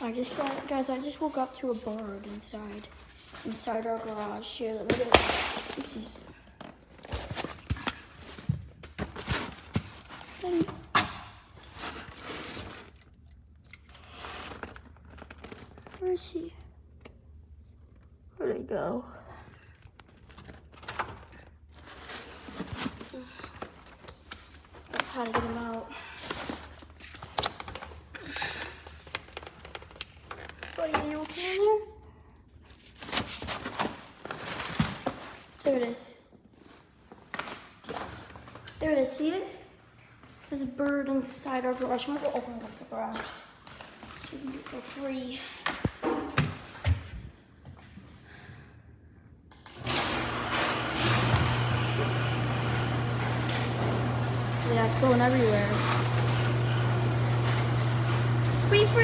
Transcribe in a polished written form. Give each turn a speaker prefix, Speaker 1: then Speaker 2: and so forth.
Speaker 1: Guys, I just woke up to a bird inside our garage. Here, let me get it. Oopsies. Where is he? Where'd he go? How to get him out? Buddy, are you okay in here? There it is. There it is, see it? There's a bird inside our garage. I'm gonna go open up the garage so we can do it for free. Yeah, it's going everywhere. Free, free!